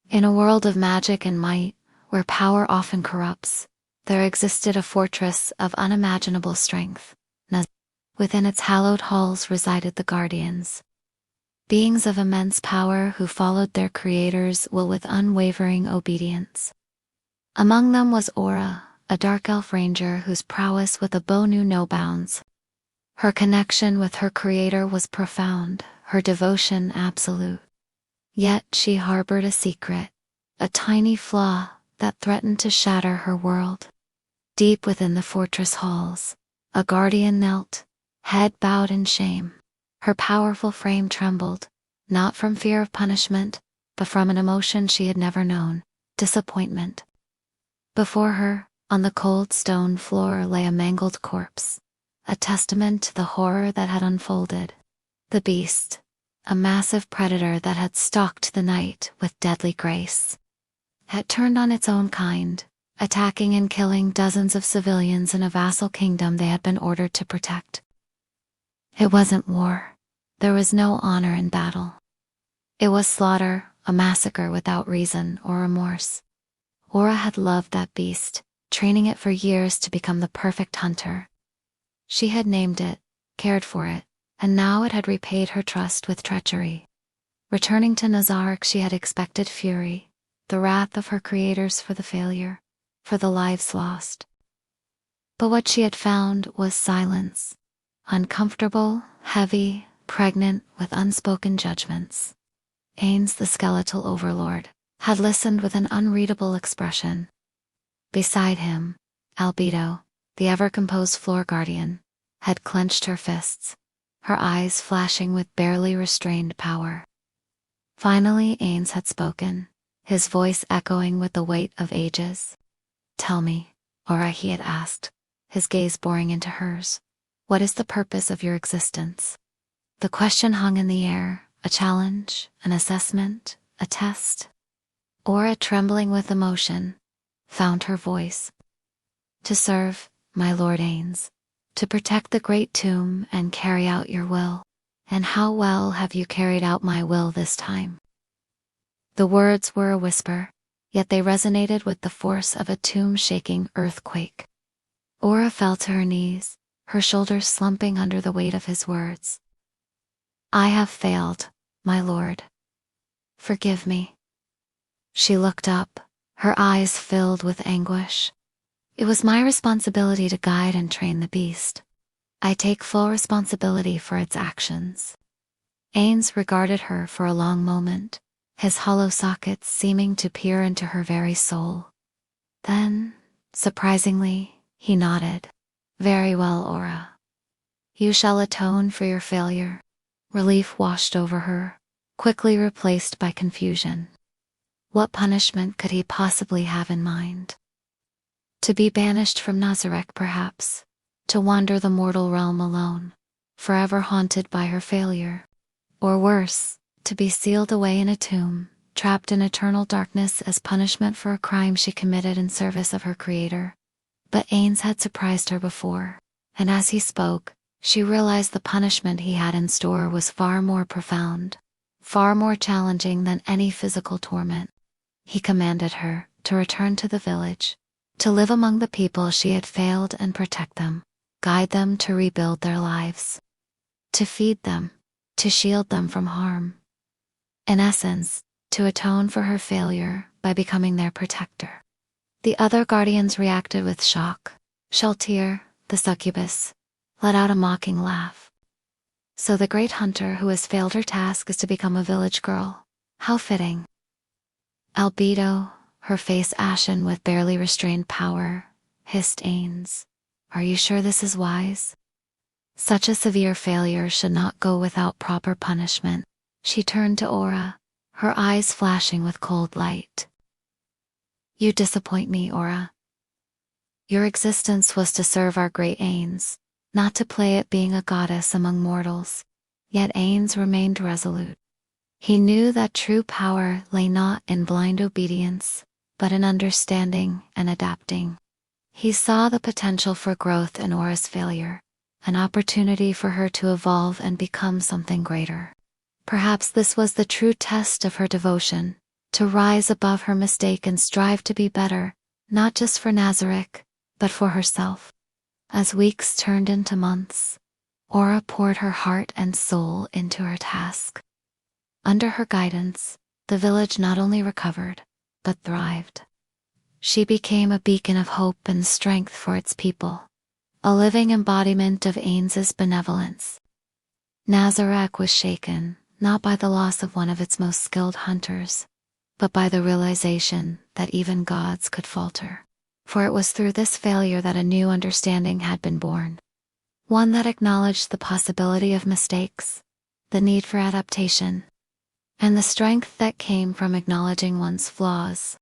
In a world of magic and might, where power often corrupts, there existed a fortress of unimaginable strength. Within its hallowed halls resided the guardians. Beings of immense power who followed their creator's will with unwavering obedience. Among them was Aura, a dark elf ranger whose prowess with a bow knew no bounds. Her connection with her creator was profound, her devotion absolute. Yet she harbored a secret, a tiny flaw that threatened to shatter her world. Deep within the fortress halls, a guardian knelt, head bowed in shame. Her powerful frame trembled, not from fear of punishment, but from an emotion she had never known: disappointment. Before her, on the cold stone floor, lay a mangled corpse, a testament to the horror that had unfolded. The beast, a massive predator that had stalked the night with deadly grace, had turned on its own kind, attacking and killing dozens of civilians in a vassal kingdom they had been ordered to protect. It wasn't war. There was no honor in battle. It was slaughter, a massacre without reason or remorse. Aura had loved that beast, training it for years to become the perfect hunter. She had named it, cared for it, and now it had repaid her trust with treachery. Returning to Nazarick, she had expected fury, the wrath of her creators for the failure, for the lives lost. But what she had found was silence. Uncomfortable, heavy, pregnant with unspoken judgments. Ains, the skeletal overlord, had listened with an unreadable expression. Beside him, Albedo, the ever-composed floor guardian, had clenched her fists, her eyes flashing with barely restrained power. Finally, Ains had spoken, his voice echoing with the weight of ages. "Tell me, Aura," he had asked, his gaze boring into hers. "What is the purpose of your existence?" The question hung in the air, a challenge, an assessment, a test. Aura, trembling with emotion, found her voice. "To serve, my Lord Ains. To protect the great tomb and carry out your will. And how well have you carried out my will this time?" The words were a whisper, yet they resonated with the force of a tomb-shaking earthquake. Aura fell to her knees, her shoulders slumping under the weight of his words. "I have failed, my lord. Forgive me." She looked up, her eyes filled with anguish. "It was my responsibility to guide and train the beast. I take full responsibility for its actions." Ains regarded her for a long moment, his hollow sockets seeming to peer into her very soul. Then, surprisingly, he nodded. "Very well, Aura. You shall atone for your failure." Relief washed over her, quickly replaced by confusion. What punishment could he possibly have in mind? To be banished from Nazarick, perhaps, to wander the mortal realm alone, forever haunted by her failure. Or worse, to be sealed away in a tomb, trapped in eternal darkness as punishment for a crime she committed in service of her creator. But Ains had surprised her before, and as he spoke, she realized the punishment he had in store was far more profound, far more challenging than any physical torment. He commanded her to return to the village, to live among the people she had failed and protect them, guide them to rebuild their lives, to feed them, to shield them from harm. In essence, to atone for her failure by becoming their protector. The other guardians reacted with shock. Shaltir, the succubus, let out a mocking laugh. "So the great hunter who has failed her task is to become a village girl. How fitting." Albedo, her face ashen with barely restrained power, hissed Ains, "Are you sure this is wise? Such a severe failure should not go without proper punishment." She turned to Aura, her eyes flashing with cold light. "You disappoint me, Aura. Your existence was to serve our great Ains, not to play at being a goddess among mortals." Yet Ains remained resolute. He knew that true power lay not in blind obedience, but in understanding and adapting. He saw the potential for growth in Aura's failure, an opportunity for her to evolve and become something greater. Perhaps this was the true test of her devotion, to rise above her mistake and strive to be better, not just for Nazarick, but for herself. As weeks turned into months, Aura poured her heart and soul into her task. Under her guidance, the village not only recovered, but thrived. She became a beacon of hope and strength for its people, a living embodiment of Ains's benevolence. Nazarick was shaken, not by the loss of one of its most skilled hunters, but by the realization that even gods could falter. For it was through this failure that a new understanding had been born. One that acknowledged the possibility of mistakes, the need for adaptation, and the strength that came from acknowledging one's flaws.